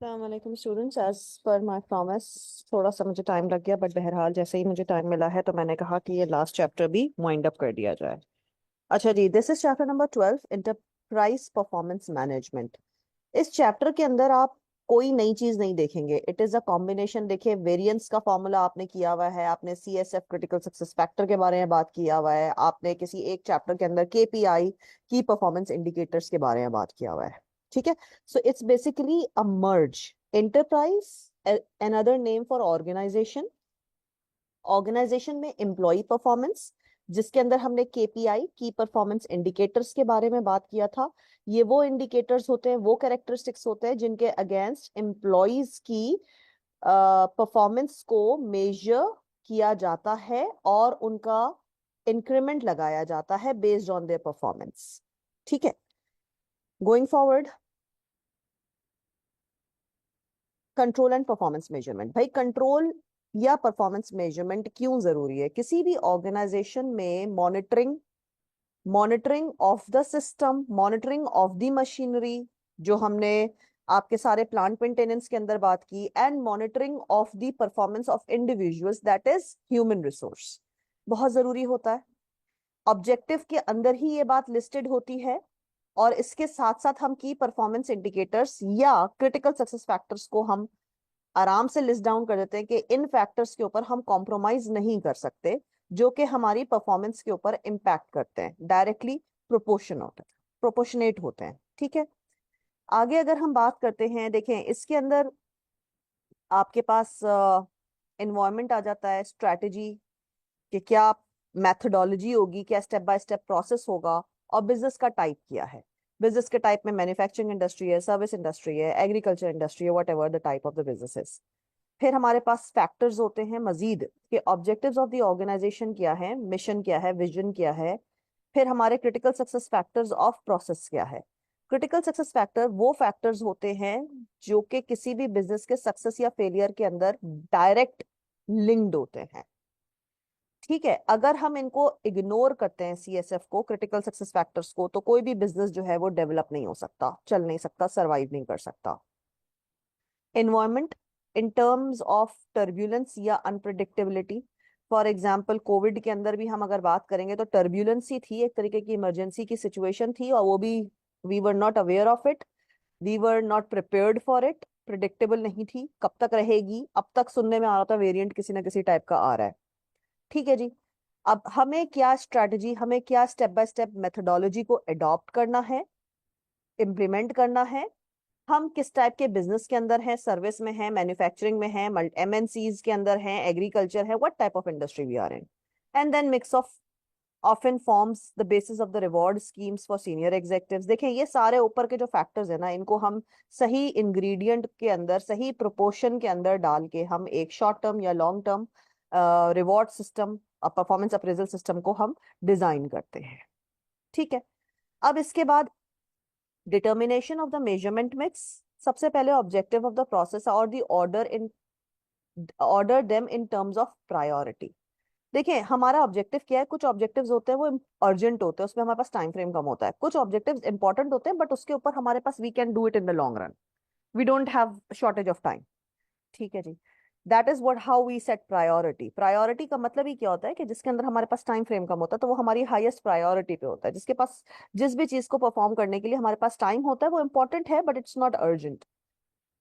अस्सलाम वालेकुम students, as per my promise थोड़ा सा मुझे टाइम लग गया, बट बहरहाल जैसे ही मुझे टाइम मिला है तो मैंने कहा कि ये लास्ट चैप्टर भी वाइंड अप कर दिया जाए। अच्छा जी, this is chapter number 12, enterprise performance management. इस चैप्टर के अंदर आप कोई नई चीज नहीं देखेंगे। It is a combination. देखिए, वेरिएंस का फॉर्मूला आपने किया हुआ है, आपने सीएसएफ क्रिटिकल सक्सेस फैक्टर के बारे में बात किया हुआ है, आपने किसी एक चैप्टर के अंदर केपीआई की परफॉर्मेंस इंडिकेटर्स के बारे में बात किया हुआ है। ठीक है। So it's basically a merge. Enterprise, another name for organisation. Organisation में एम्प्लॉय परफॉर्मेंस, जिसके अंदर हमने केपीआई की परफॉर्मेंस इंडिकेटर्स के बारे में बात किया था। ये वो इंडिकेटर्स होते हैं, वो कैरेक्टरिस्टिक्स होते हैं जिनके अगेंस्ट एम्प्लॉयज की परफॉर्मेंस को मेजर किया जाता है और उनका इंक्रीमेंट लगाया जाता है बेस्ड ऑन देयर परफॉर्मेंस। ठीक है। Going forward, control and performance measurement. भाई, कंट्रोल या परफॉर्मेंस मेजरमेंट क्यों जरूरी है? किसी भी ऑर्गेनाइजेशन में monitoring, monitoring of the system, monitoring of the machinery, जो हमने आपके सारे प्लांट मेंटेनेंस के अंदर बात की, and monitoring of the performance of individuals, that is human resource, बहुत जरूरी होता है। ऑब्जेक्टिव के अंदर ही ये बात लिस्टेड होती है, और इसके साथ साथ हम की परफॉर्मेंस इंडिकेटर्स या क्रिटिकल सक्सेस फैक्टर्स को हम आराम से लिस्ट डाउन कर देते हैं कि इन फैक्टर्स के ऊपर हम कॉम्प्रोमाइज नहीं कर सकते, जो कि हमारी परफॉर्मेंस के ऊपर इम्पैक्ट करते हैं, डायरेक्टली प्रोपोर्शनेट होते हैं। ठीक है। आगे अगर हम बात करते हैं, देखें इसके अंदर आपके पास इन्वायरमेंट आ जाता है, स्ट्रैटेजी कि क्या मैथडोलॉजी होगी, क्या स्टेप बाय स्टेप प्रोसेस होगा, और बिजनेस का टाइप क्या है। बिजनेस के टाइप में मैन्युफैक्चरिंग इंडस्ट्री है, सर्विस इंडस्ट्री है, एग्रीकल्चर इंडस्ट्री है, what ever the type of the business. फिर हमारे पास फैक्टर्स होते हैं मजीद कि ऑब्जेक्टिव्स ऑफ द ऑर्गेनाइजेशन क्या है, मिशन क्या है, विजन क्या है। फिर हमारे critical success factors of process क्या है। क्रिटिकल सक्सेस फैक्टर वो फैक्टर्स होते हैं जो कि किसी भी बिजनेस के सक्सेस या फेलियर के अंदर डायरेक्ट लिंक्ड होते हैं। ठीक है। अगर हम इनको इग्नोर करते हैं, सीएसएफ को, क्रिटिकल सक्सेस फैक्टर्स को, तो कोई भी बिजनेस जो है वो डेवलप नहीं हो सकता, चल नहीं सकता, सरवाइव नहीं कर सकता। Environment in terms of turbulence या अनप्रडिक्टेबिलिटी। फॉर एग्जाम्पल, कोविड के अंदर भी हम अगर बात करेंगे तो टर्ब्यूलेंस ही थी, एक तरीके की इमरजेंसी की सिचुएशन थी, और वो भी we were not aware of it, we were not prepared for it, predictable नहीं थी, कब तक रहेगी। अब तक सुनने में आ रहा था वेरिएंट किसी ना किसी टाइप का आ रहा है। ठीक है जी। अब हमें क्या स्ट्रैटेजी, हमें क्या स्टेप बाय स्टेप मेथोडोलॉजी को अडॉप्ट करना है, इम्प्लीमेंट करना है। हम किस टाइप के बिजनेस के अंदर हैं, सर्विस में हैं, मैन्युफैक्चरिंग में हैं, एमएनसीज के अंदर हैं, एग्रीकल्चर है, what type of industry we are in. And then mix of often forms the basis of the reward schemes for senior executives। देखें, ये सारे ऊपर के जो फैक्टर्स है ना, इनको हम सही इंग्रेडिएंट के अंदर, सही प्रोपोर्शन के अंदर डाल के हम एक शॉर्ट टर्म या long term reward system, performance appraisal system को हम डिजाइन करते हैं। ठीक है। अब इसके बाद determination of the measurement mix. सबसे पहले ऑब्जेक्टिव ऑफ द प्रोसेस और the order them in terms of priority. देखिए, हमारा ऑब्जेक्टिव क्या है? कुछ ऑब्जेक्टिव्स होते हैं वो अर्जेंट होते हैं, उसमें हमारे पास टाइम फ्रेम कम होता है। कुछ ऑब्जेक्टिव्स इंपॉर्टेंट होते हैं बट उसके ऊपर हमारे पास we can do it in the long run, we don't have shortage of time. ठीक है जी। That is what how we set priority. Priority का मतलब ही क्या होता है कि जिसके अंदर हमारे पास टाइम फ्रेम कम होता है तो वो हमारी हाईएस्ट प्रायोरिटी पे होता है, जिसके पास जिस भी चीज को परफॉर्म करने के लिए हमारे पास टाइम होता है वो इंपॉर्टेंट है but it's not urgent.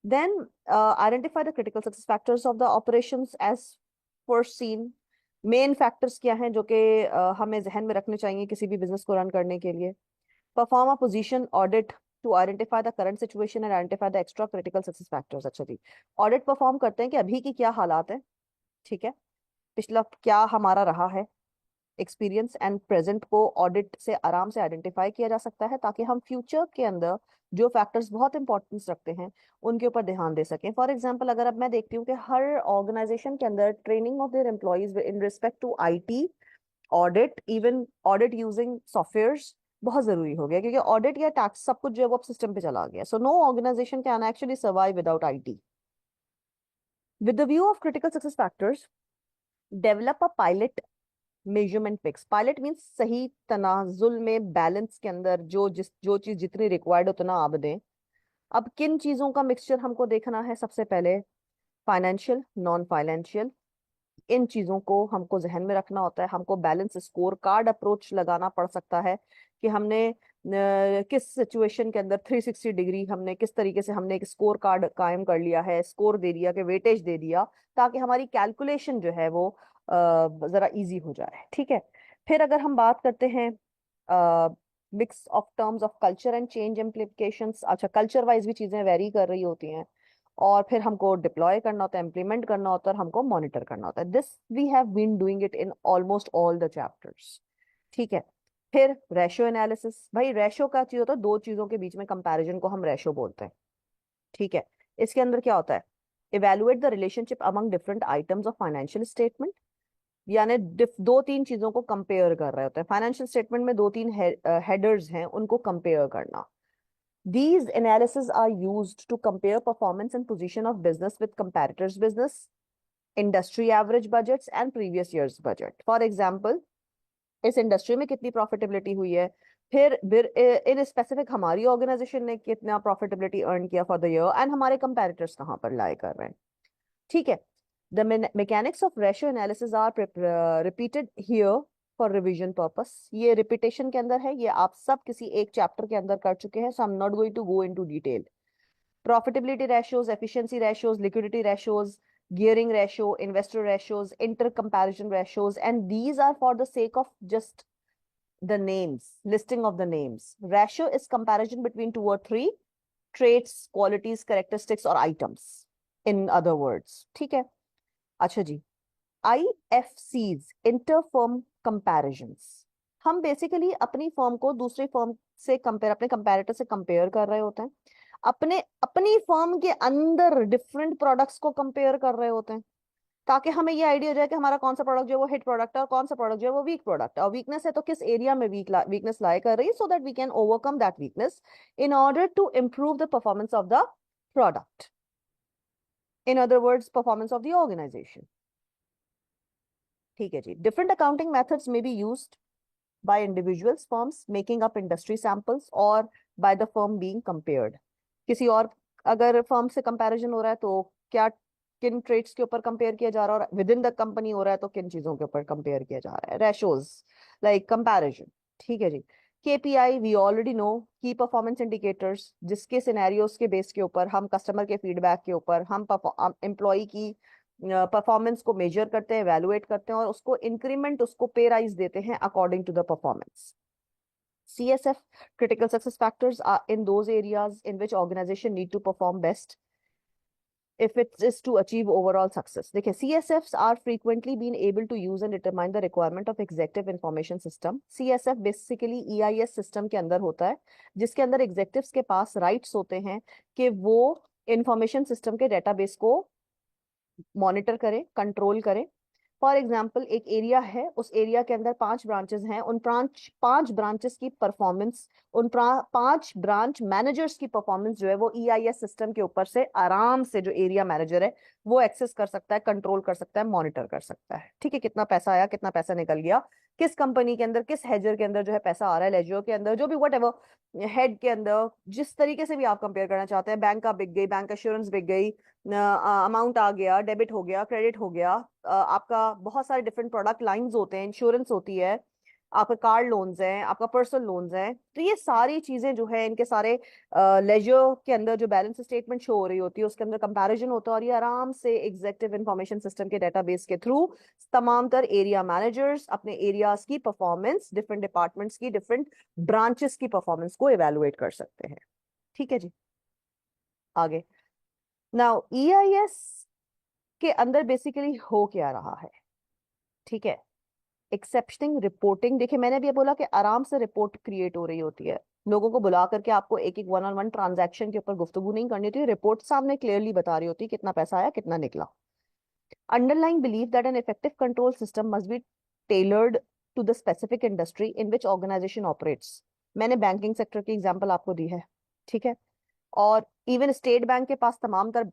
Then identify the critical success factors of the operations as foreseen. Main factors क्या हैं जो कि हमें जहन में रखने चाहिए किसी भी बिजनेस को रन करने के लिए। Perform a position audit to identify the current situation and identify the extra critical success factors. अच्छा जी, ऑडिट परफॉर्म करते हैं कि अभी की क्या हालात है, ठीक है, पिछला क्या हमारा रहा है, एक्सपीरियंस एंड प्रेजेंट को ऑडिट से आराम से आइडेंटिफाई किया जा सकता है, ताकि हम फ्यूचर के अंदर जो फैक्टर्स बहुत इंपॉर्टेंस रखते हैं उनके ऊपर ध्यान दे सकें। फॉर एग्जांपल, अगर अब मैं देखती हूँ कि हर ऑर्गेनाइजेशन के अंदर training of their employees in respect to IT, audit, even audit using softwares बहुत जरूरी हो गया, क्योंकि ऑडिट या टैक्स सब कुछ जो है वो सिस्टम पे चला गया। So no organisation can actually survive without IT. With the view of critical success factors, develop a pilot measurement fix. Pilot means सही तनाजुल में, बैलेंस के अंदर जो चीज जितनी रिक्वायर्ड उतना आप दें। अब किन चीजों का मिक्सचर हमको देखना है? सबसे पहले फाइनेंशियल, नॉन फाइनेंशियल, इन चीजों को हमको जहन में रखना होता है। हमको बैलेंस स्कोर कार्ड अप्रोच लगाना पड़ सकता है कि हमने किस सिचुएशन के अंदर 360 डिग्री हमने किस तरीके से हमने एक स्कोर कार्ड कायम कर लिया है, स्कोर दे दिया कि वेटेज दे दिया, ताकि हमारी कैलकुलेशन जो है वो जरा इजी हो जाए। ठीक है। फिर अगर हम बात करते हैं mix of terms of culture and change implications, अच्छा कल्चर वाइज भी चीजें वेरी कर रही होती हैं, और फिर हमको डिप्लॉय करना होता है, इम्प्लीमेंट करना होता है, और हमको मॉनिटर करना होता है। This we have been doing it in almost all the chapters. ठीक है। फिर रेशो एनालिसिस, भाई रेशो का चीज होता है, दो चीजों के बीच में कंपैरिजन को हम रेशो बोलते हैं। ठीक है। इसके अंदर क्या होता है? Evaluate the relationship among different items of financial statement, यानी दो तीन चीजों को कंपेयर कर रहे होते हैं। फाइनेंशियल स्टेटमेंट में दो तीन हेडर्स हैं, उनको कंपेयर करना। These analyses are used to compare performance and position of business with competitors' business, industry average budgets, and previous year's budget. For example, इस इंडस्ट्री में कितनी प्रॉफिटेबिलिटी हुई है, फिर इन स्पेसिफिक हमारी ऑर्गेनाइजेशन ने कितना प्रॉफिटेबिलिटी अर्न किया फॉर द ईयर, एंड हमारे कंपैरेटर्स कहाँ पर लाए कर रहे हैं। ठीक है। The mechanics of ratio analysis are repeated here for revision purpose. ये रिपीटेशन के अंदर है, ये आप सब किसी एक चैप्टर के अंदर कर चुके हैं, so I am not going to go into detail. Profitability ratios, efficiency ratios, liquidity ratios, gearing ratio, investor ratios, inter-comparison ratios, and these are for the sake of just the names, listing of the names. Ratio is comparison between two or three traits, qualities, characteristics, or items. In other words, ठीक है? अच्छा जी, IFCs, inter-firm comparisons. हम basically अपनी firm को दूसरी firm से compare, अपने comparator से कंपेयर कर रहे होते हैं, अपने अपनी फर्म के अंदर डिफरेंट प्रोडक्ट्स को कंपेयर कर रहे होते हैं, ताकि हमें ये आइडिया हो जाए कि हमारा कौन सा प्रोडक्ट जो है वो हिट प्रोडक्ट है और कौन सा प्रोडक्ट जो है वो वीक प्रोडक्ट है, और वीकनेस है तो किस एरिया में वीकनेस लाई कर रही है, so that we can overcome that weakness in order to improve the performance of the product, in other words performance of the organisation. ठीक है जी। डिफरेंट अकाउंटिंग मेथड्स में be used by individuals firms making up industry samples or by the firm being compared। किसी और अगर firm से comparison हो रहा है तो क्या, किन ट्रेड्स के ऊपर कंपेयर किया जा रहा है, और विद इन द कंपनी हो रहा है तो किन चीजों के ऊपर कंपेयर किया जा रहा है। Ratios like comparison. ठीक है जी। केपीआई वी ऑलरेडी नो, की परफॉर्मेंस इंडिकेटर्स, जिसके सिनेरियोज के बेस के ऊपर हम कस्टमर के फीडबैक के ऊपर हम एम्प्लॉय की परफॉर्मेंस को मेजर करते हैं, एवेलुएट करते हैं, और उसको इंक्रीमेंट, उसको पे राइज देते हैं according to the performance. CSF, critical success factors, are in those areas in which organization need to perform best if it is to achieve overall success। देखिए, CSFs are frequently been able to use and determine the requirement of executive information system। CSF basically EIS system के अंदर होता है, जिसके अंदर एग्जेक्टिव्स के पास rights होते हैं कि वो इंफॉर्मेशन सिस्टम के डेटाबेस को मॉनिटर करें, कंट्रोल करें। फॉर एग्जाम्पल, एक एरिया है, उस एरिया के अंदर 5 ब्रांचेस हैं, उन पांच ब्रांचेस की परफॉर्मेंस, उन 5 ब्रांच मैनेजर्स की परफॉर्मेंस जो है वो EIS सिस्टम के ऊपर से आराम से जो एरिया मैनेजर है वो एक्सेस कर सकता है, कंट्रोल कर सकता है, मॉनिटर कर सकता है। ठीक है, कितना पैसा आया, कितना पैसा निकल गया, किस कंपनी के अंदर, किस हेजर के अंदर जो है पैसा आ रहा है, लेजर के अंदर, जो भी वट एवर हेड के अंदर, जिस तरीके से भी आप कंपेयर करना चाहते हैं। बैंक का बिक गई, बैंक एश्योरेंस बिक गई, अमाउंट आ गया, डेबिट हो गया, क्रेडिट हो गया, आपका बहुत सारे डिफरेंट प्रोडक्ट लाइंस होते हैं, इंश्योरेंस होती है, आपका कार लोन्स हैं, आपका पर्सनल लोन्स हैं, तो ये सारी चीजें जो है इनके सारे लेजर के अंदर जो बैलेंस स्टेटमेंट शो हो रही होती है उसके अंदर कंपैरिजन होता है, और ये आराम से एग्जीक्यूटिव इंफॉर्मेशन सिस्टम के डेटाबेस के थ्रू तमाम तर एरिया मैनेजर्स अपने एरियाज की परफॉर्मेंस, डिफरेंट डिपार्टमेंट्स की, डिफरेंट ब्रांचेस की परफॉर्मेंस को इवेलुएट कर सकते हैं। ठीक है जी। आगे, नाउ EIS के अंदर बेसिकली हो क्या रहा है? ठीक है, एक्सेप्शनिंग रिपोर्टिंग। देखिए, मैंने भी बोला कि आराम से रिपोर्ट क्रिएट हो रही होती है, लोगों को बुला करके आपको एक एक 1-on-1 ट्रांजैक्शन के ऊपर गुफ्तगू नहीं करनी होती, रिपोर्ट सामने क्लियरली बता रही होती है कितना पैसा आया, कितना निकला। Underlying believe that an effective control system must be tailored to the specific industry in which organisation operates. मैंने बैंकिंग सेक्टर की एग्जाम्पल आपको दी है। ठीक है, और इवन स्टेट बैंक के पास तमाम तर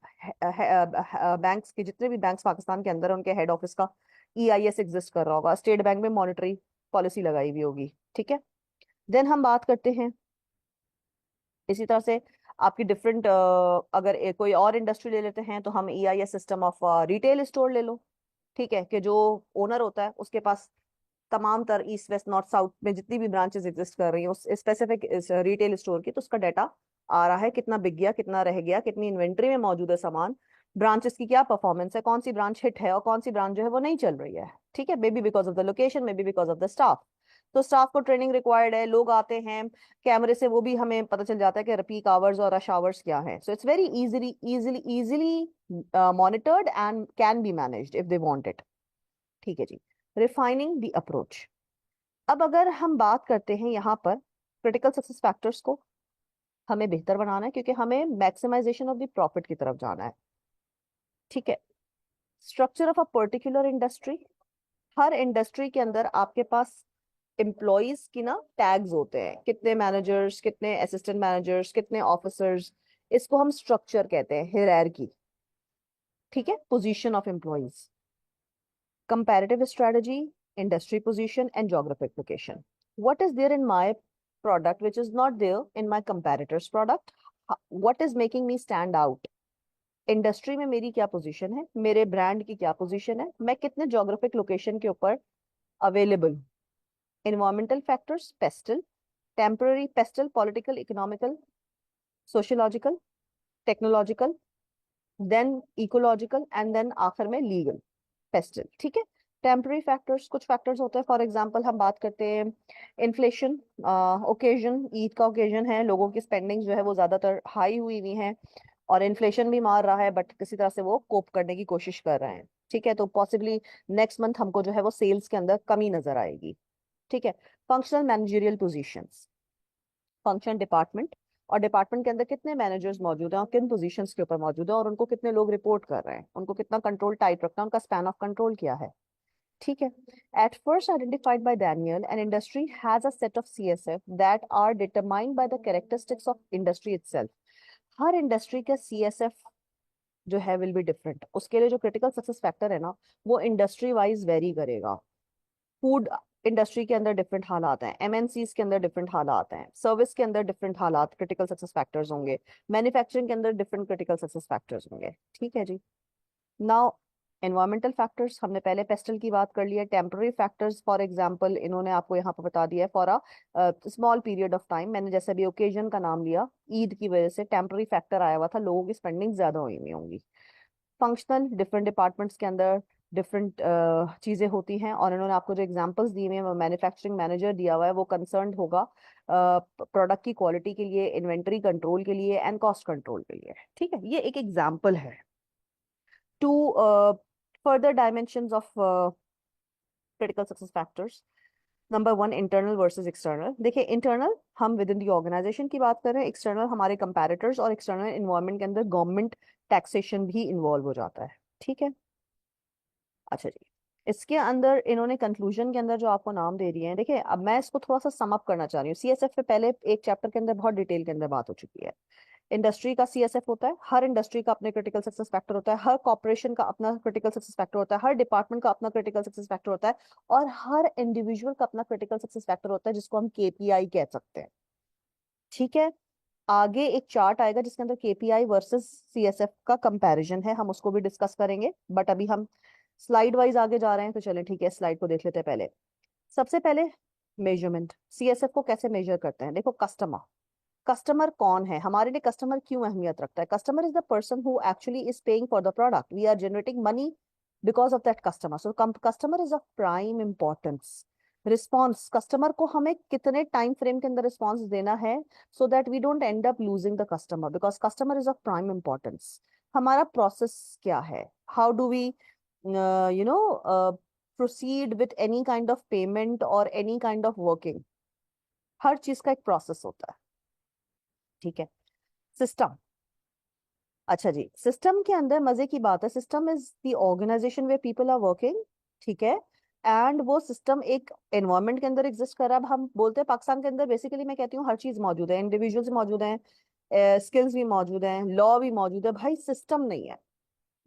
बैंक्स के, जितने भी बैंक्स पाकिस्तान के अंदर है, उनके हेड ऑफिस का EIS एग्जिस्ट कर रहा होगा, स्टेट बैंक में मॉनेटरी पॉलिसी लगाई हुई होगी। ठीक है। देन हम बात करते हैं इसी तरह से आपकी डिफरेंट, अगर कोई और इंडस्ट्री ले लेते हैं तो हम EIS system of retail store ले लो, ठीक है, कि जो ओनर होता है उसके पास तमाम तर ईस्ट वेस्ट नॉर्थ साउथ में जितनी भी ब्रांचेस एग्जिस्ट कर रही हैं उस स्पेसिफिक रिटेल स्टोर की, तो उसका डाटा आ रहा है, कितना बिक गया, कितना रह गया, कितनी इन्वेंट्री में मौजूद है सामान, ब्रांचेस की क्या परफॉर्मेंस है, कौन सी ब्रांच हिट है और कौन सी ब्रांच जो है वो नहीं चल रही है, ठीक है, may be because of the location, may be because of the staff. तो स्टाफ को ट्रेनिंग रिक्वायर्ड है, लोग आते हैं कैमरे से, वो भी हमें पता चल जाता है कि पीक आवर्स और रश आवर्स क्या है। So it's very easily easily easily monitored and can be managed if they want it, ठीक है जी। Refining the approach. अब अगर हम बात करते हैं यहाँ पर क्रिटिकल सक्सेस फैक्टर्स को हमें बेहतर बनाना है, क्योंकि हमें मैक्सिमाइजेशन ऑफ द प्रॉफिट की तरफ जाना है, ठीक है। Structure of a particular industry, her industry के अंदर आपके पास एम्प्लॉयज की ना टैग्स होते हैं, कितने मैनेजर्स, कितने असिस्टेंट मैनेजर्स, कितने ऑफिसर्स, इसको हम स्ट्रक्चर कहते हैं, हायरार्की, ठीक है, position of employees, comparative strategy, industry position, and geographic location. What is there in my product which is not there in my competitor's product? What is making me stand out? Industry में मेरी क्या position है, मेरे brand की क्या position है, मैं कितने जोग्राफिक लोकेशन के ऊपर available. Environmental factors, PESTEL, temporary PESTEL, political, economical, sociological, technological, then ecological, and then आखिर में लीगल पेस्टल, ठीक है। टेम्पररी फैक्टर्स, कुछ फैक्टर्स होते हैं, फॉर एग्जांपल हम बात करते हैं इन्फ्लेशन, ओकेजन, ईद का ओकेजन है, लोगों की स्पेंडिंग जो है वो ज्यादातर हाई हुई हुई है और इन्फ्लेशन भी मार रहा है, बट किसी तरह से वो कोप करने की कोशिश कर रहे हैं, ठीक है, तो पॉसिबली नेक्स्ट मंथ हमको जो है वो सेल्स के अंदर कमी नजर आएगी, ठीक है। Functional managerial positions, function department, और डिपार्टमेंट के अंदर कितने मैनेजर्स मौजूद हैं और किन पोजीशंस के ऊपर मौजूद हैं और उनको कितने लोग रिपोर्ट कर रहे हैं, उनको कितना कंट्रोल टाइट रखना है, उनका स्पैन ऑफ कंट्रोल क्या है, ठीक है। At first identified by Daniel, an industry has a set of CSF that are determined by the characteristics of industry itself. Her industry का CSF जो है विल बी डिफरेंट, उसके लिए जो क्रिटिकल सक्सेस फैक्टर है ना वो इंडस्ट्री वाइज वेरी करेगा। फूड इंडस्ट्री के अंदर डिफरेंट हालात हैं, MNCs के अंदर डिफरेंट हालात हैं, सर्विस के अंदर डिफरेंट हालात क्रिटिकल सक्सेस फैक्टर्स होंगे, मैन्युफैक्चरिंग के अंदर डिफरेंट क्रिटिकल सक्सेस फैक्टर्स होंगे, ठीक है जी। नाउ एनवायरमेंटल फैक्टर्स, हमने पहले पेस्टल की बात कर ली है। टेम्पररी फैक्टर्स, फॉर एग्जांपल इन्होंने आपको यहाँ पर बता दिया है, for a small period of time, मैंने जैसे अभी ओकेजन का नाम लिया, ईद की वजह से टेम्पररी फैक्टर आया हुआ था, लोगों की स्पेंडिंग ज्यादा हुई हुई होंगी। फंक्शनल, डिफरेंट डिपार्टमेंट्स के अंदर डिफरेंट चीजें होती हैं, और इन्होंने आपको जो एग्जांपल्स दिए हुए हैं, मैन्युफैक्चरिंग मैनेजर दिया हुआ है, वो कंसर्न होगा प्रोडक्ट की क्वालिटी के लिए, इन्वेंटरी कंट्रोल के लिए एंड कॉस्ट कंट्रोल के लिए, ठीक है, ये एक एग्जाम्पल है। To further dimensions of critical success factors. Number one, internal versus external. देखिए इंटरनल हम विद इन दी ऑर्गेनाइजेशन की बात कर रहे हैं, एक्सटर्नल हमारे कंपैरेटर्स, और एक्सटर्नल इन्वायरमेंट के अंदर गवर्नमेंट टैक्सेशन भी इन्वॉल्व हो जाता है, ठीक है। अच्छा जी, इसके अंदर इन्होंने कंक्लूजन के अंदर जो आपको नाम दे दिए हैं, देखिए अब मैं इसको थोड़ा सा सम अप करना चाह रही हूँ। CSF पे पहले एक चैप्टर के अंदर बहुत डिटेल के अंदर बात हो चुकी है। इंडस्ट्री का CSF होता है, हर इंडस्ट्री का अपने क्रिटिकल सक्सेस फैक्टर होता है, हर कॉर्पोरेशन का अपना क्रिटिकल सक्सेस फैक्टर होता है, हर डिपार्टमेंट का अपना क्रिटिकल सक्सेस फैक्टर होता है, और हर इंडिविजुअल का अपना क्रिटिकल सक्सेस फैक्टर होता है, जिसको हम KPI कह सकते हैं, ठीक है। आगे एक चार्ट आएगा जिसके अंदर KPI वर्सेस CSF का कंपैरिजन है, हम उसको भी डिस्कस करेंगे, बट अभी हम स्लाइड वाइज आगे जा रहे हैं, तो चलें ठीक है, स्लाइड को देख लेते हैं पहले। सबसे पहले मेजरमेंट, CSF को कैसे मेजर करते हैं। देखो कस्टमर, कस्टमर कौन है हमारे लिए, कस्टमर क्यों अहमियत रखता है। Customer is the person who actually is paying for the product, we are generating money because of that customer, so customer is of prime importance. Response, customer को हमें कितने टाइम फ्रेम के अंदर रिस्पॉन्स देना है, so that we don't end up losing the customer, because customer is of prime importance. हमारा process क्या है, how do we you know proceed with any kind of payment और एनी काइंड ऑफ वर्किंग, हर चीज का एक process होता है, ठीक है। सिस्टम, अच्छा जी, सिस्टम के अंदर मजे की बात है, system is the organisation way people are working, ठीक है, एंड वो सिस्टम एक एनवायरनमेंट के अंदर एग्जिस्ट कर रहा है। अब हम बोलते हैं पाकिस्तान के अंदर बेसिकली मैं कहती हूँ हर चीज मौजूद है, इंडिविजुअल्स मौजूद हैं, स्किल्स भी मौजूद हैं, लॉ भी मौजूद है, भाई सिस्टम नहीं है।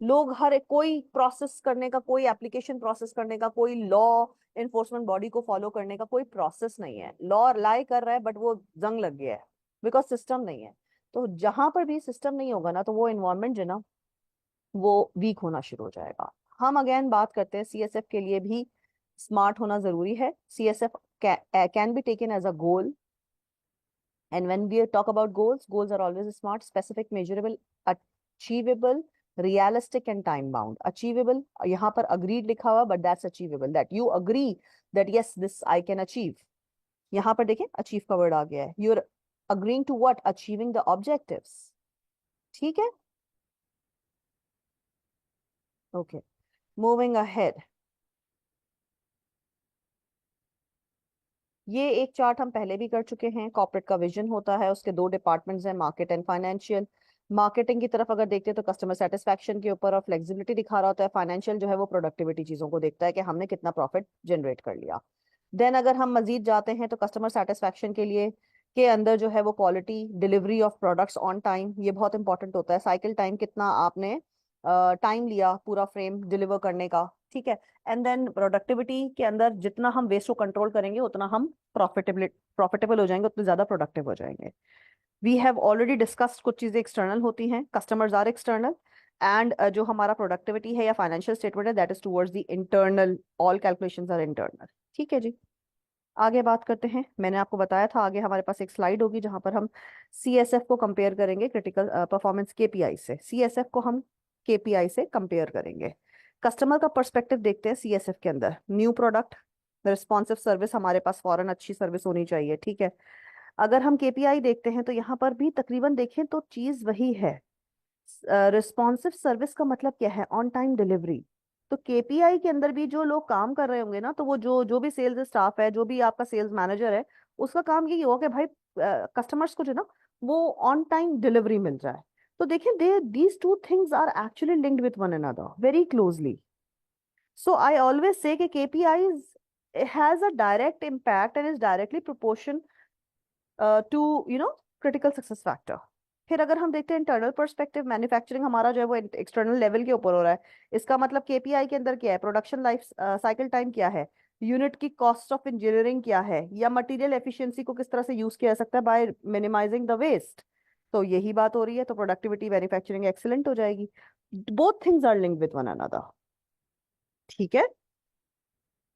लोग हर एक कोई प्रोसेस करने का, कोई एप्लीकेशन प्रोसेस करने का, कोई लॉ इन्फोर्समेंट बॉडी को फॉलो करने का कोई प्रोसेस नहीं है, लॉ अप्लाई कर रहा है बट वो जंग लग गया है, बिकॉज सिस्टम नहीं है। तो जहां पर भी सिस्टम नहीं होगा ना, तो वो एनवायरनमेंट जो ना वो वीक होना शुरू हो जाएगा। हम अगेन बात करते हैं सीएसएफ के लिए भी स्मार्ट होना जरूरी है। CSF can be taken as a goal, and when we talk about goals, goals are always smart, specific, measurable, achievable, realistic and time bound. Achievable, यहाँ पर agreed लिखा हुआ, but that's achievable, that you agree that yes this I can achieve. यहाँ पर देखें achieve का word आ गया है, you're agreeing to what? Achieving the objectives. ठीक है, okay, moving ahead. ये एक चार्ट हम पहले भी कर चुके हैं। कॉर्पोरेट का विजन होता है, उसके दो डिपार्टमेंट्स हैं, मार्केट एंड फाइनेंशियल। मार्केटिंग की तरफ अगर देखते हैं तो कस्टमर सेटिस्फैक्शन के ऊपर और फ्लेक्सिबिलिटी दिखा रहा होता है। फाइनेंशियल जो है वो प्रोडक्टिविटी चीजों को देखता है कि हमने कितना प्रॉफिट जनरेट कर लिया। देन अगर हम मजीद जाते हैं तो कस्टमर सेटिस्फैक्शन के लिए के अंदर जो है वो quality, delivery of products on time, ये बहुत इंपॉर्टेंट होता है। साइकिल टाइम, कितना आपने टाइम लिया पूरा फ्रेम डिलीवर करने का, ठीक है। एंड देन प्रोडक्टिविटी के अंदर जितना हम वेस्ट को कंट्रोल करेंगे उतना हम प्रॉफिटेबल हो जाएंगे, उतने ज्यादा प्रोडक्टिव हो जाएंगे। वी हैव ऑलरेडी डिस्कस्ड, कुछ चीजें एक्सटर्नल होती हैं, कस्टमर्स आर एक्सटर्नल, एंड जो हमारा प्रोडक्टिविटी है या फाइनेंशियल स्टेटमेंट है that is towards the internal, all calculations are internal. ठीक है जी, आगे बात करते हैं। मैंने आपको बताया था आगे हमारे पास एक स्लाइड होगी जहां पर हम सीएसएफ को कंपेयर करेंगे क्रिटिकल परफॉर्मेंस केपीआई से। सीएसएफ को हम केपीआई से कंपेयर करेंगे। कस्टमर का पर्सपेक्टिव देखते हैं सीएसएफ के अंदर। न्यू प्रोडक्ट, रिस्पॉन्सिव सर्विस, हमारे पास फॉरन अच्छी सर्विस होनी चाहिए, ठीक है। अगर हम केपीआई देखते हैं तो यहाँ पर भी तकरीबन देखें तो चीज वही है। रिस्पॉन्सिव सर्विस का मतलब क्या है? On time delivery. तो केपीआई के अंदर भी जो लोग काम कर रहे होंगे ना, तो वो जो जो भी सेल्स स्टाफ है, जो भी आपका सेल्स मैनेजर है, उसका काम यही होगा कि भाई कस्टमर्स को जो ना वो ऑन टाइम डिलीवरी मिल जाए। तो देखिए they these two things are actually linked with one another very closely. So I always say कि KPIs has a direct impact and is directly proportion to critical success factor. फिर अगर हम देखते हैं internal perspective, manufacturing हमारा जो है वो एक्सटर्नल लेवल के ऊपर हो रहा है। इसका मतलब केपीआई के अंदर क्या है? प्रोडक्शन लाइफ साइकिल टाइम क्या है, यूनिट की कॉस्ट ऑफ इंजीनियरिंग क्या है, या मटेरियल एफिशिएंसी को किस तरह से यूज किया जा सकता है बाय मिनिमाइजिंग द वेस्ट। तो यही बात हो रही है, तो प्रोडक्टिविटी मैन्युफैक्चरिंग एक्सीलेंट हो जाएगी। Both things are linked with one another, ठीक है।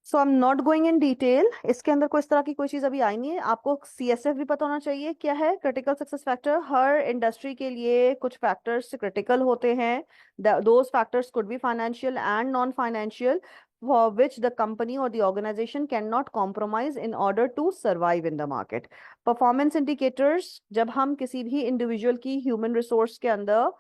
So I am not going in detail, इसके अंदर कोई इस तरह की कोई चीज अभी आई नहीं है। आपको सीएसएफ भी पता होना चाहिए क्या है क्रिटिकल सक्सेस फैक्टर। हर इंडस्ट्री के लिए कुछ फैक्टर्स क्रिटिकल होते हैं। Those factors could be financial and non financial, for which the company or the organization cannot compromise in order to survive in the market. Performance indicators, जब हम किसी भी individual की ह्यूमन रिसोर्स के अंदर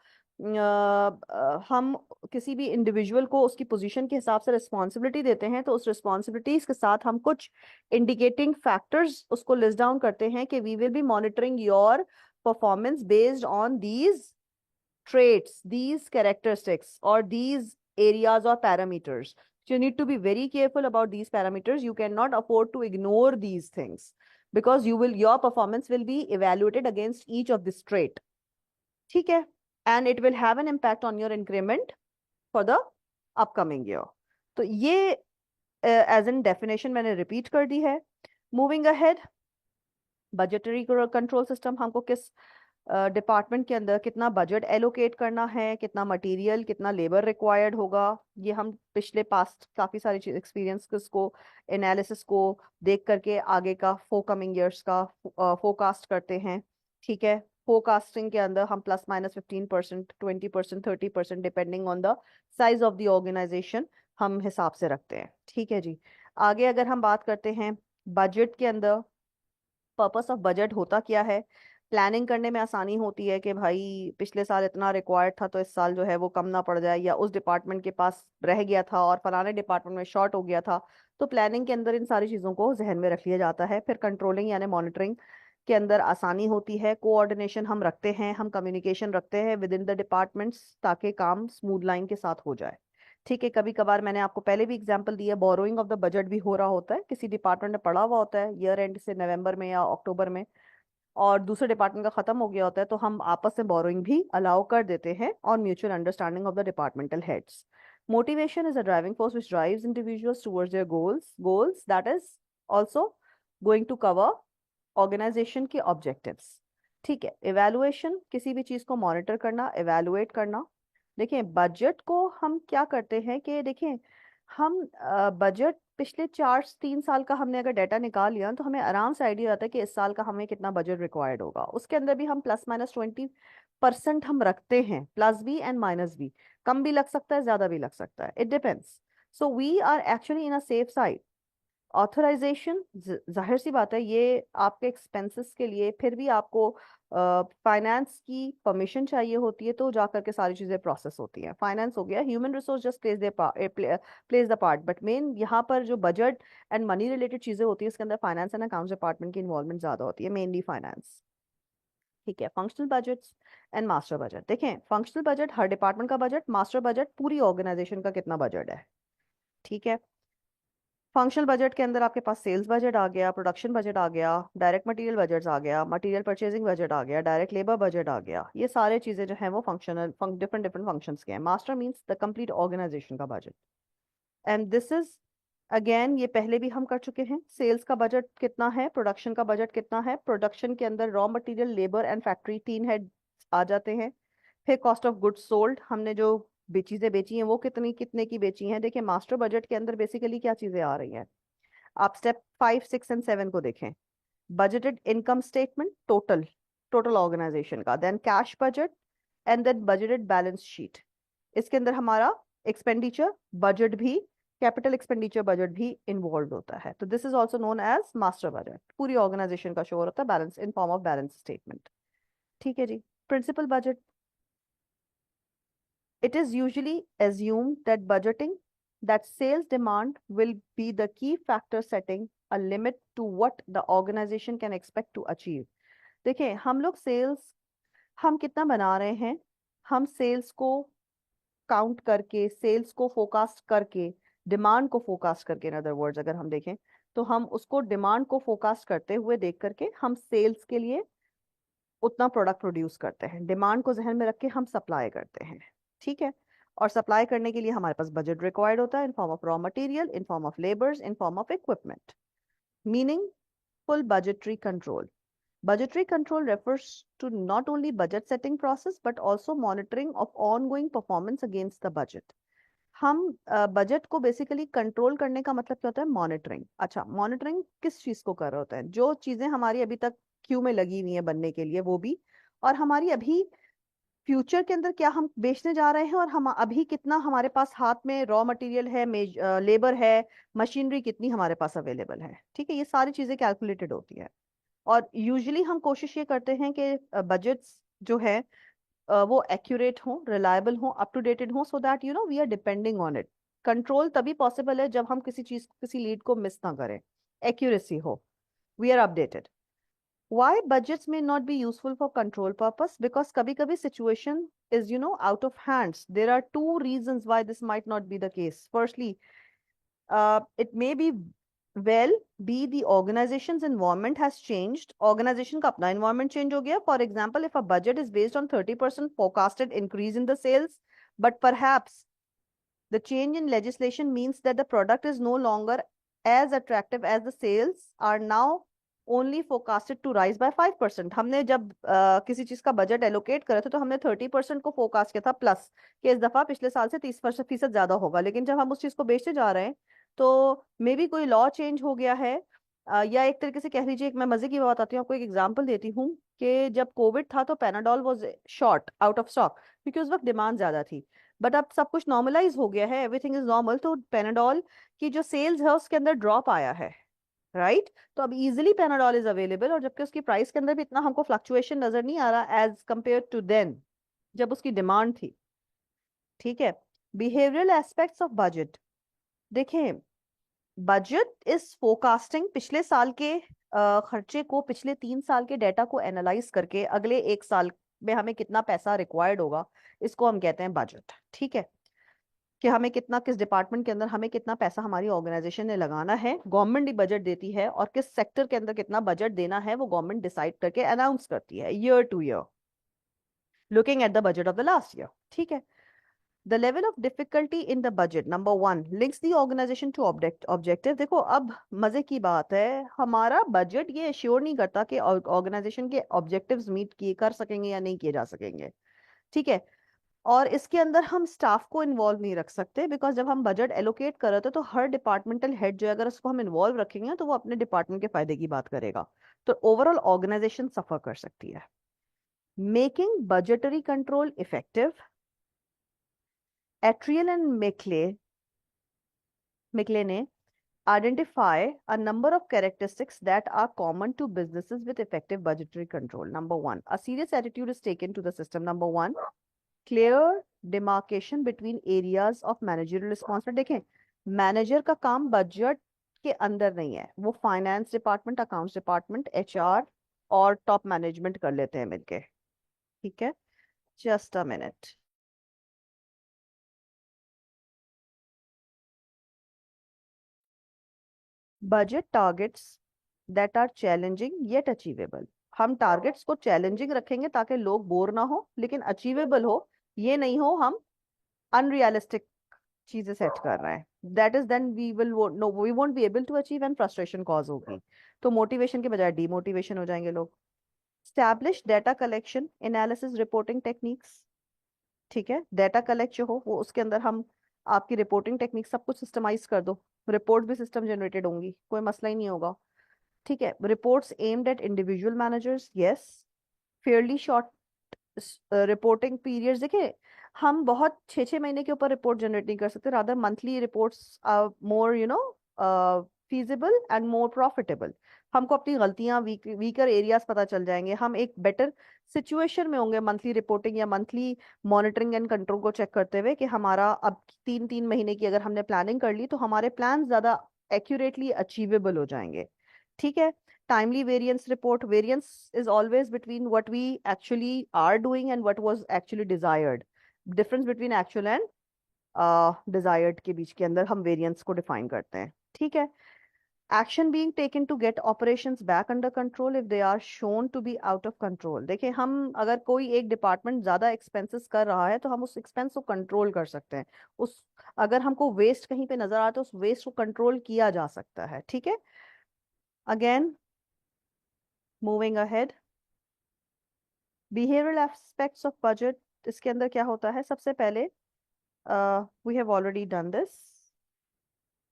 हम किसी भी इंडिविजुअल को उसकी पोजीशन के हिसाब से रिस्पॉन्सिबिलिटी देते हैं, तो उस रिस्पॉन्सिबिलिटीज के साथ हम कुछ इंडिकेटिंग फैक्टर्स उसको लिस्ट डाउन करते हैं कि we will be monitoring your performance based on these traits, these characteristics, or these areas or parameters. So you need to be very careful about these parameters. You cannot afford to ignore these things because your performance will be evaluated against each of this trait. ठीक है, and it will have an impact on your increment for the upcoming year. तो ये as in definition मैंने repeat कर दी है। Moving ahead, budgetary control system, हमको किस department के अंदर कितना बजट एलोकेट करना है, कितना मटेरियल, कितना लेबर रिक्वायर्ड होगा, ये हम पिछले पास्ट काफ़ी सारी एक्सपीरियंस को, एनालिसिस को देख करके आगे का कमिंग ईयर्स का फोरकास्ट करते हैं। ठीक है, फोरकास्टिंग के अंदर हम ±15%, 20%, 30% depending on the size of the organisation हम हिसाब से रखते हैं। ठीक है जी, आगे अगर हम बात करते हैं बजट के अंदर, पर्पस ऑफ बजट होता क्या है? प्लानिंग करने में आसानी होती है कि भाई पिछले साल इतना रिक्वायर्ड था तो इस साल जो है वो कम ना पड़ जाए, या उस डिपार्टमेंट के पास रह गया था और फलाने डिपार्टमेंट में शॉर्ट हो गया था। तो प्लानिंग के अंदर इन सारी चीज़ों को जहन में रख लिया जाता है। फिर कंट्रोलिंग यानी मॉनिटरिंग के अंदर आसानी होती है, कोऑर्डिनेशन हम रखते हैं, हम कम्युनिकेशन रखते हैं विद इन द डिपार्टमेंट्स ताकि काम स्मूथ लाइन के साथ हो जाए। ठीक है, कभी कभार मैंने आपको पहले भी एग्जांपल दिया, बोरोइंग ऑफ द बजट भी हो रहा होता है, किसी डिपार्टमेंट में पड़ा हुआ होता है ईयर एंड से नवंबर में या अक्टूबर में, और दूसरे डिपार्टमेंट का खत्म हो गया होता है, तो हम आपस में बोरोइंग भी अलाउ कर देते हैं on mutual understanding of the departmental heads. Motivation is a driving force which drives individuals towards their goals that is also going to cover organization के objectives. ठीक है, इवैल्यूएशन, किसी भी चीज को मॉनिटर करना, इवैल्यूएट करना। देखिए बजट को हम क्या करते हैं कि देखिए हम बजट पिछले 3 साल का हमने अगर डाटा निकाल लिया तो हमें आराम से आइडिया आता है कि इस साल का हमें कितना बजट रिक्वायर्ड होगा। उसके अंदर भी हम +-20% हम रखते हैं, प्लस भी एंड माइनस भी। कम भी लग सकता है, ज्यादा भी लग सकता है, it depends. So we are actually in a safe side. Authorisation, जाहिर सी बात है ये आपके एक्सपेंसेस के लिए, फिर भी आपको फाइनेंस की परमिशन चाहिए होती है, तो जाकर के सारी चीजें प्रोसेस होती हैं। फाइनेंस हो गया, human resource just plays the part, but main यहाँ पर जो बजट एंड मनी रिलेटेड चीजें होती है इसके अंदर फाइनेंस एंड अकाउंट्स डिपार्टमेंट की इन्वॉल्वमेंट ज्यादा होती है, मेनली फाइनेंस। ठीक है, functional budgets and master budget. देखें फंक्शनल बजट हर डिपार्टमेंट का बजट, मास्टर बजट पूरी ऑर्गेनाइजेशन का कितना बजट है। ठीक है, फंक्शनल बजट के अंदर आपके पास सेल्स बजट आ गया, प्रोडक्शन बजट आ गया, डायरेक्ट मटेरियल बजट आ गया, मटेरियल परचेजिंग बजट आ गया, डायरेक्ट लेबर बजट आ गया। ये सारे चीजें जो हैं वो फंक्शनल डिफरेंट डिफरेंट फंक्शंस के हैं। Master means the complete organisation का budget. And this is again, ये पहले भी हम कर चुके हैं। सेल्स का बजट कितना है, प्रोडक्शन का बजट कितना है, प्रोडक्शन के अंदर raw material, labour and factory, 3 head आ जाते हैं। फिर कॉस्ट ऑफ गुड्स सोल्ड, हमने जो चीजें बेची हैं वो कितनी कितने की बेची हैं। देखिए मास्टर बजट के अंदर बेसिकली क्या चीजें आ रही हैं, आप स्टेप 5, 6 एंड 7 को देखें। Budgeted income statement, total total organisation का, then cash budget, and then budgeted balance sheet. इसके अंदर हमारा एक्सपेंडिचर बजट भी, कैपिटल एक्सपेंडिचर बजट भी इन्वॉल्व होता है। तो this is also known as master budget. पूरी ऑर्गेनाइजेशन का शो होता है balance in form of balance statement. ठीक है जी। Principal budget, it is usually assumed that budgeting, that sales demand will be the key factor setting a limit to what the organization can expect to achieve. देखिए हम लोग sales, हम कितना बना रहे हैं, हम सेल्स को काउंट करके, सेल्स को फोकास्ट करके, डिमांड को फोकास्ट करके, इन अदर वर्ड्स अगर हम देखें तो हम उसको डिमांड को फोकास्ट करते हुए देख करके हम सेल्स के लिए उतना प्रोडक्ट प्रोड्यूस करते हैं, डिमांड को जहन में रख के हम सप्लाई करते हैं। ठीक है, और सप्लाई करने के लिए हमारे पास बजट रिक्वायर्ड होता है इन form of raw material, in form of labours, in form of equipment. Meaningful budgetary control, budgetary control refers to not only budget setting process but also monitoring of ongoing performance against the budget. हम budget को basically control करने का मतलब क्या होता है, monitoring. अच्छा, monitoring किस चीज को कर रहे होते हैं, जो चीजें हमारी अभी तक क्यू में लगी हुई हैं बनने के लिए वो भी, और हमारी अभी फ्यूचर के अंदर क्या हम बेचने जा रहे हैं, और हम अभी कितना हमारे पास हाथ में रॉ मटेरियल है, लेबर है, मशीनरी कितनी हमारे पास अवेलेबल है। ठीक है, ये सारी चीजें कैलकुलेटेड होती है। और यूजुअली हम कोशिश ये करते हैं कि बजट्स जो है वो एक्यूरेट हो, रिलायबल हो, अप टू डेटेड हो, so that you know we are depending on it. Control तभी पॉसिबल है जब हम किसी चीज, किसी लीड को मिस ना करें, एक्यूरेसी हो, we are updated. Why budgets may not be useful for control purpose? Because kabhi kabhi situation is, you know, out of hands. There are two reasons why this might not be the case. Firstly, it may be well be the organization's environment has changed. Organization का अपना environment change हो गया. For example, if a budget is based on 30% forecasted increase in the sales, but perhaps the change in legislation means that the product is no longer as attractive as the sales are now only forecasted to rise by 5%. हमने जब किसी चीज का budget allocate करा था तो हमने 30% को फोकास्ट किया था प्लस, कि इस दफा पिछले साल से 30% ज्यादा होगा। लेकिन जब हम उस चीज को बेचते जा रहे हैं तो मे बी कोई लॉ चेंज हो गया है, या एक तरीके से कह लीजिए, एक मैं मजे की बात आती हूँ आपको, एक एग्जांपल देती हूँ कि जब कोविड था तो Panadol was short, out of stock, क्योंकि उस वक्त डिमांड ज्यादा थी। बट अब सब कुछ नॉर्मलाइज हो गया है, एवरीथिंग इज नॉर्मल, तो पेनाडॉल की जो सेल्स है उसके अंदर ड्रॉप आया है, राइट। तो अब इजीली पेनाडॉल इज अवेलेबल, और जबकि उसकी प्राइस के अंदर भी इतना हमको फ्लक्चुएशन नजर नहीं आ रहा एज कंपेयर टू देन जब उसकी डिमांड थी। ठीक है, बिहेवियरल एस्पेक्ट्स ऑफ बजट। देखें बजट इज फोरकास्टिंग पिछले साल के खर्चे को, पिछले 3 साल के डेटा को एनालाइज करके अगले 1 साल में हमें कितना पैसा रिक्वायर्ड होगा, इसको हम कहते हैं बजट। ठीक है, कि हमें कितना, किस डिपार्टमेंट के अंदर हमें कितना पैसा हमारी ऑर्गेनाइजेशन ने लगाना है, गवर्नमेंट ही बजट देती है, और किस सेक्टर के अंदर कितना बजट देना है वो गवर्नमेंट डिसाइड करके अनाउंस करती है year to year, looking at the budget of the last year. ठीक है, the level of difficulty in the budget, number one, links the organisation to objective. देखो अब मजे की बात है, हमारा बजट ये एश्योर नहीं करता कि ऑर्गेनाइजेशन के ऑब्जेक्टिव्स मीट किए कर सकेंगे या नहीं किए जा सकेंगे, ठीक है। और इसके अंदर हम स्टाफ को इन्वॉल्व नहीं रख सकते, बिकॉज जब हम बजट एलोकेट कर रहे थे तो हर डिपार्टमेंटल हेड जो है अगर उसको हम इन्वॉल्व रखेंगे तो वो अपने डिपार्टमेंट के फायदे की बात करेगा, तो ओवरऑल ऑर्गेनाइजेशन सफर कर सकती है। Making budgetary control effective, Atrill and McLaney ने identify a number of characteristics that are common to businesses with effective budgetary control. Number one, a serious attitude is taken to the system. Number one, clear demarcation between areas of managerial responsibility। देखें, manager का काम budget के अंदर नहीं है, वो finance department, accounts department, HR और top management कर लेते हैं मिलके, ठीक है। Just a minute. Budget targets that are challenging yet achievable. हम टारगेट्स को चैलेंजिंग रखेंगे ताकि लोग बोर ना हो, लेकिन अचीवेबल हो, ये नहीं हो हम अनरियलिस्टिक चीजें सेट कर रहे हैं, that is then we will know we won't be able to achieve and frustration cause होगी, तो मोटिवेशन के बजाय डीमोटिवेशन हो जाएंगे लोग। Establish data collection analysis reporting techniques, ठीक है। डेटा कलेक्ट जो हो वो उसके अंदर हम आपकी रिपोर्टिंग टेक्निक सब कुछ सिस्टमाइज कर दो, रिपोर्ट भी सिस्टम जनरेटेड होंगी, कोई मसला ही नहीं होगा, ठीक है। Reports aimed at individual managers, yes. Fairlie short reporting periods, देखिए हम बहुत 6 6 महीने के ऊपर रिपोर्ट जनरेट नहीं कर सकते, rather monthly reports are more feasible and more profitable. हमको अपनी गलतियां, वीकर एरियाज पता चल जाएंगे, हम एक बेटर सिचुएशन में होंगे मंथली रिपोर्टिंग या मंथली मॉनिटरिंग एंड कंट्रोल को चेक करते हुए कि हमारा अब 3 3 महीने की अगर हमने प्लानिंग कर ली तो हमारे प्लान ज्यादा एक्यूरेटली अचीवेबल हो जाएंगे, ठीक है। Timely variance report, variance is always between what we actually are doing and what was actually desired, difference between actual and desired के बीच के अंदर हम variance को define करते हैं, ठीक है। Action being taken to get operations back under control if they are shown to be out of control। देखिए हम अगर कोई एक डिपार्टमेंट ज्यादा एक्सपेंसेस कर रहा है तो हम उस एक्सपेंस को कंट्रोल कर सकते हैं, उस अगर हमको वेस्ट कहीं पे नजर आए तो उस वेस्ट को कंट्रोल किया जा सकता है, ठीक है। Again moving ahead, behavioural aspects of budget, इसके अंदर क्या होता है, सबसे पहले we have already done this,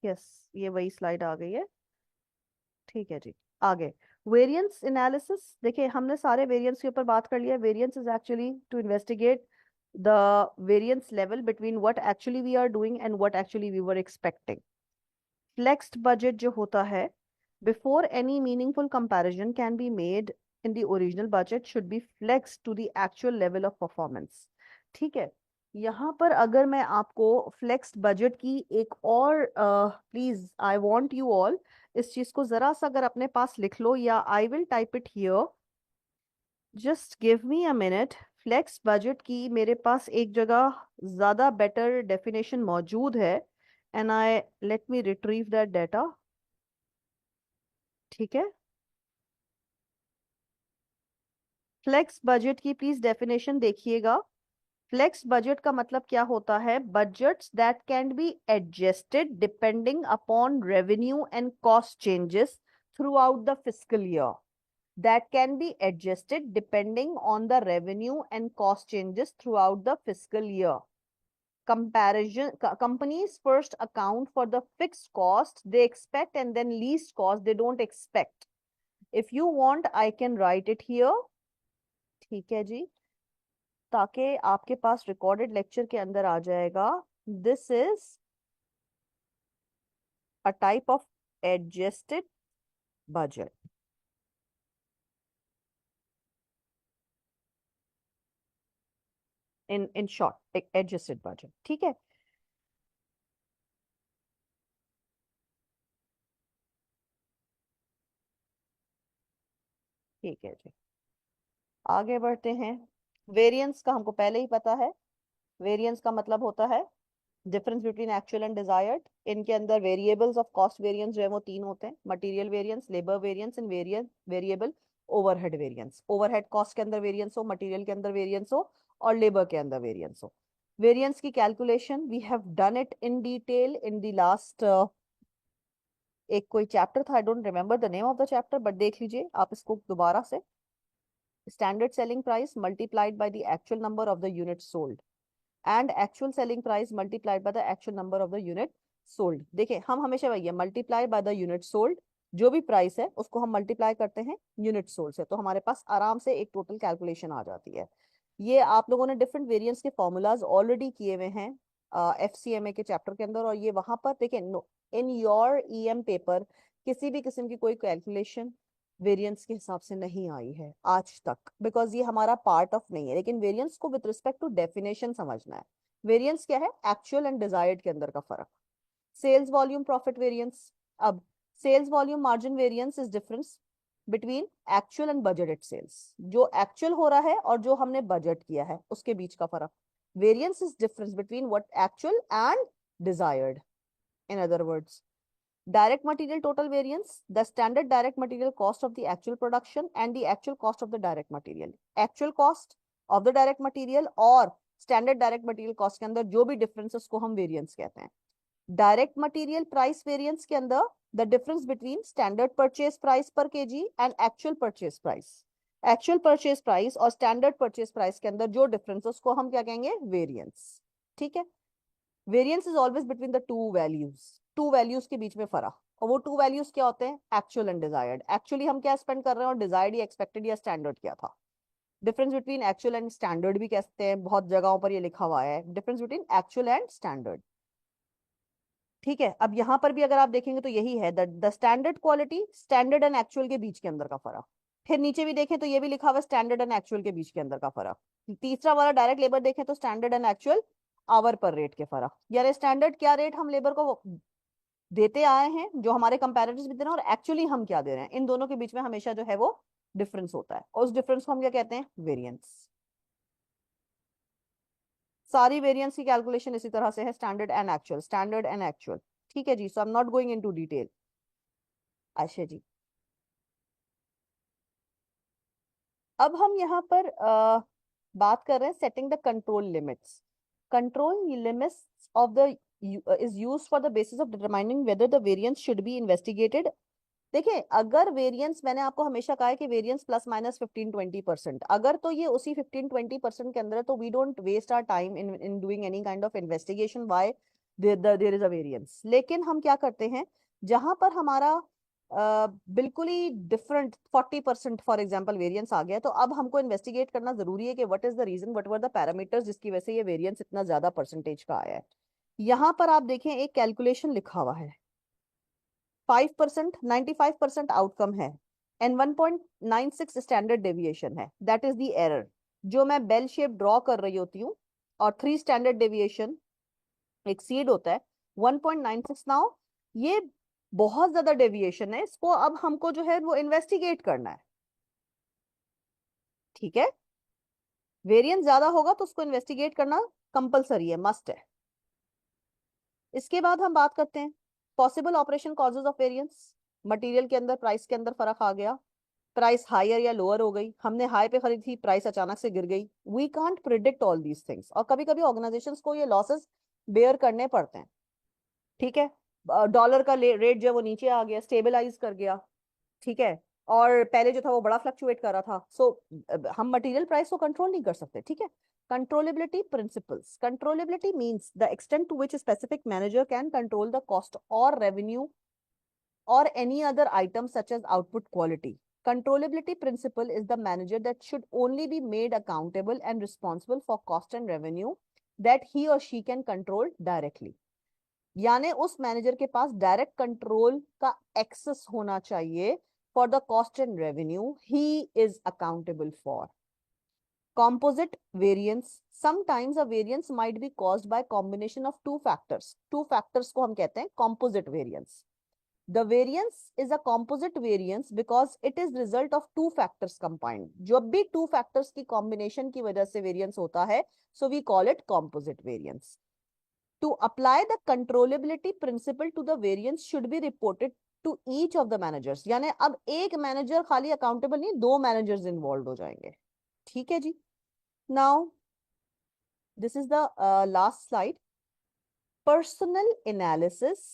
yes, ये वही स्लाइड आ गई है, ठीक है जी। आगे वेरिएंस एनालिसिस, देखिए हमने सारे वेरिएंस के ऊपर बात कर लिया। Variance is actually to investigate the variance level between what actually we are doing and what actually we were expecting. Flexed budget जो होता है, before any meaningful comparison can be made in the original budget should be flex to the actual level of performance, ठीक है। यहाँ पर अगर मैं आपको फ्लेक्स्ड बजट की एक और please I want you all इस चीज को जरा सा अगर अपने पास लिख लो, या I will type it here, just give me a minute. Flex budget की मेरे पास एक जगह ज्यादा बेटर डेफिनेशन मौजूद है, and I let me retrieve that data, ठीक है। फ्लेक्स बजट की प्लीज डेफिनेशन देखिएगा। फ्लेक्स बजट का मतलब क्या होता है, budgets that can be adjusted depending upon revenue and cost changes through out the fiscal year, that can be adjusted depending on the revenue and cost changes throughout the fiscal year. Companies first account for the fixed cost they expect and then least cost they don't expect. If you want, I can write it here, ठीक है जी, ताकि आपके पास recorded lecture के अंदर आ जाएगा। This is a type of adjusted budget, in short adjusted budget, ठीक है। ठीक है जी, आगे बढ़ते हैं। वेरिएंस का हमको पहले ही पता है, वेरिएंस का मतलब होता है difference between actual and desired. इनके अंदर वेरिएबल्स ऑफ कॉस्ट वेरिएंस जो है वो 3 होते हैं, material variance, labour variance and variable overhead variance. Overhead cost के अंदर वेरिएंस हो, मटेरियल के अंदर वेरिएंस हो और लेबर के अंदर वेरिएंस हो। वेरिएंस की calculation we have done it in detail in the last, एक कोई चैप्टर था, I don't remember the name of the chapter, but देख लीजिए आप इसको दोबारा से। Standard selling price multiplied by the actual number of the unit sold and actual selling price multiplied by the actual number of the unit sold. देखिए हम हमेशा वही है, multiply by the unit sold, जो भी प्राइस है उसको हम मल्टीप्लाई करते हैं यूनिट सोल्ड से, तो हमारे पास आराम से एक टोटल कैलकुलेशन आ जाती है। ये आप लोगों ने डिफरेंट वेरिएंस के फॉर्मूलाज ऑलरेडी किए हुए हैं FCMA के चैप्टर के अंदर, और ये वहां पर देखिए इन योर EM पेपर किसी भी किस्म की कोई कैलकुलेशन वेरिएंस के हिसाब से नहीं आई है आज तक, बिकॉज ये हमारा पार्ट ऑफ नहीं है। लेकिन वेरिएंस को विद रिस्पेक्ट टू डेफिनेशन समझना है। वेरिएंस क्या है? एक्चुअल एंड डिजायर्ड के अंदर का फर्क। सेल्स वॉल्यूम प्रॉफिट वेरिएंस, अब sales volume margin variance is difference between actual and budgeted sales. जो एक्चुअल हो रहा है और जो हमने बजट किया है उसके बीच का फर्क। Variance is difference between what actual and desired. In other words, direct material total variance, the standard direct material cost of the actual production and the actual cost of the direct material। actual cost of the direct material और standard direct material cost के अंदर जो भी difference है उसको हम variance कहते हैं। direct material price variance के अंदर the difference between standard purchase price per kg and actual purchase price। actual purchase price और standard purchase price के अंदर जो difference है उसको हम क्या कहेंगे? variance। ठीक है, variance is always between the two values, to values के बीच में फर्क। और वो टू वैल्यूज क्या होते हैं? Actual and desired. एक्चुअली हम क्या स्पेंड कर रहे हैं और डिजायर्ड या एक्सपेक्टेड या स्टैंडर्ड क्या था। Difference between actual and standard भी कहते हैं, बहुत जगहों पर ये लिखा हुआ है, difference between actual and standard. ठीक है, अब यहां पर भी अगर आप देखेंगे तो यही है, the standard quality, standard and actual के बीच के अंदर का फर्क। फिर नीचे भी देखें तो ये भी लिखा हुआ है स्टैंडर्ड एंड एक्चुअल के बीच के अंदर का फर्क। तीसरा वाला डायरेक्ट लेबर देखें तो स्टैंडर्ड एंड एक्चुअल आवर पर रेट के फर्क, यानी स्टैंडर्ड क्या रेट हम लेबर को देते आए हैं जो हमारे कंपैरेटिव्स भी दे रहे हैं, और एक्चुअली हम क्या दे रहे हैं, इन दोनों के बीच में हमेशा जो है वो डिफरेंस होता है, और उस डिफरेंस को हम क्या कहते हैं? वेरिएंस। सारी वेरिएंस की कैलकुलेशन इसी तरह से है, standard and actual, standard and actual. ठीक है जी, so I am not going into detail. Asha ji, अब हम यहाँ पर बात कर रहे हैं setting the control limits. Control limits of the is used for the basis of determining whether the variance should be investigated। देखिए, अगर वेरिएंस, मैंने आपको हमेशा कहा है कि वेरिएंस प्लस माइनस 15-20%, अगर तो ये उसी 15-20% के अंदर है तो we don't waste our time in doing any kind of investigation why there is a variance. लेकिन हम क्या करते हैं, जहां पर हमारा बिल्कुल ही डिफरेंट 40% फॉर एग्जांपल वेरिएंस आ गया, तो अब हमको इन्वेस्टिगेट करना जरूरी है कि what is the reason, what were the parameters जिसकी वजह से ये वेरिएंस इतना ज्यादा परसेंटेज का आया है। यहाँ पर आप देखें एक कैलकुलेशन लिखा हुआ है, 5% 95% आउटकम है एंड 1.96 स्टैंडर्ड डेविएशन है, दैट इज द एरर। जो मैं बेल शेप ड्रॉ कर रही होती हूँ और 3 स्टैंडर्ड डेविएशन एक्सीड होता है 1.96। नाउ ये बहुत ज्यादा डेविएशन है, इसको अब हमको जो है वो इन्वेस्टिगेट करना है। ठीक है, वेरिएंस ज्यादा होगा तो उसको इन्वेस्टिगेट करना कंपलसरी है, मस्ट है। इसके बाद हम बात करते हैं possible operation causes of variance. Material के अंदर प्राइस के अंदर फर्क आ गया, प्राइस हायर या लोअर हो गई, हमने हाई पे खरीदी थी, प्राइस अचानक से गिर गई। We can't predict all these things, और कभी कभी ऑर्गेनाइजेशंस को ये लॉसेस बेयर करने पड़ते हैं। ठीक है, डॉलर का रेट जो है वो नीचे आ गया, स्टेबलाइज कर गया। ठीक है, और पहले जो था वो बड़ा फ्लक्चुएट कर रहा था, सो हम मटेरियल प्राइस को कंट्रोल नहीं कर सकते। ठीक है, controllability principles. Controllability means the extent to which specific manager can control the cost और revenue or any other item such as output quality। Controllability principle is the manager that should only be made accountable and responsible for cost and revenue that he or she can control directly। यानी उस manager के पास direct control का access होना चाहिए for the cost and revenue he is accountable for. Composite variance, sometimes a variance might be caused by combination of two factors। two factors को हम कहते हैं composite variance। The variance is a composite variance because it is result of two factors combined। जब भी two factors की combination की वजह से variance होता है, so we call it composite variance। To apply the controllability principle to the variance should be reported to each of the managers। यानी अब एक मैनेजर खाली अकाउंटेबल नहीं, दो मैनेजर्स इन्वॉल्व हो जाएंगे। ठीक है जी, now this is the last slide. Personnel analysis,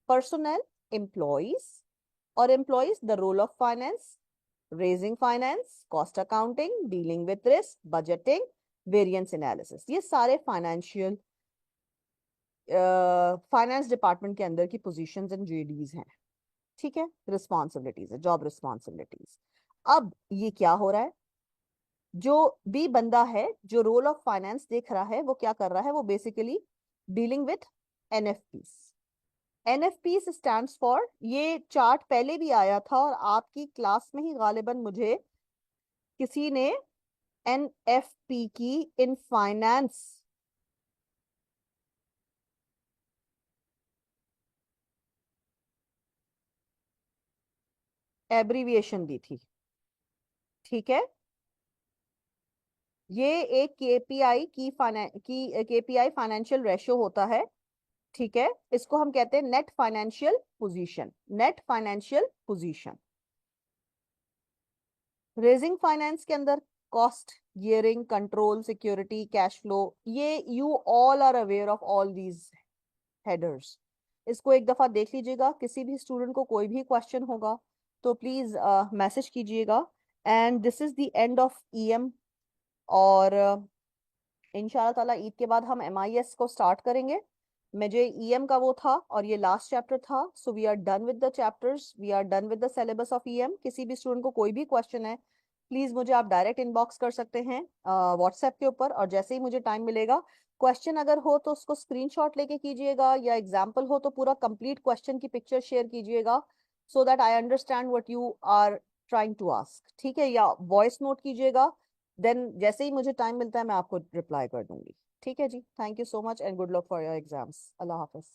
personnel, employees or employees, the role of finance, raising finance, cost accounting, dealing with risk, budgeting, variance analysis. ये सारे फाइनेंशियल फाइनेंस डिपार्टमेंट के अंदर की पोजीशंस एंड जेडीज हैं. ठीक है, responsibilities है, job responsibilities. अब ये क्या हो रहा है, जो भी बंदा है जो रोल ऑफ फाइनेंस देख रहा है वो क्या कर रहा है, वो basically dealing with NFPs. NFPs stands for, ये चार्ट पहले भी आया था और आपकी क्लास में ही गालिबन मुझे किसी ने एनएफपी की इन फाइनेंस एब्रीविएशन दी थी. ठीक है, ये एक केपीआई की केपीआई फाइनेंशियल रेशियो होता है. ठीक है, इसको हम कहते हैं net financial position. Net financial position. Raising finance के अंदर cost, gearing, control, security, cash flow, ये you all are aware of all these headers. इसको एक दफा देख लीजिएगा. किसी भी स्टूडेंट को कोई भी क्वेश्चन होगा तो प्लीज मैसेज कीजिएगा. And this is the end of EM. और इंशाल्लाह ताला ईद के बाद हम एमआईएस को स्टार्ट करेंगे. मुझे ईएम का वो था और ये लास्ट चैप्टर था. So we are done with the chapters, we are done with the syllabus of EM. किसी भी स्टूडेंट को कोई भी क्वेश्चन है प्लीज मुझे आप डायरेक्ट इनबॉक्स कर सकते हैं व्हाट्सएप के ऊपर. और जैसे ही मुझे टाइम मिलेगा, क्वेश्चन अगर हो तो उसको स्क्रीनशॉट लेके कीजिएगा, या एग्जाम्पल हो तो पूरा कंप्लीट क्वेश्चन की पिक्चर शेयर कीजिएगा, so that I understand what you are trying to ask. ठीक है, या वॉइस नोट कीजिएगा. देन जैसे ही मुझे टाइम मिलता है मैं आपको रिप्लाई कर दूंगी. ठीक है जी, thank you so much and good luck for your exams. अल्लाह हाफिज.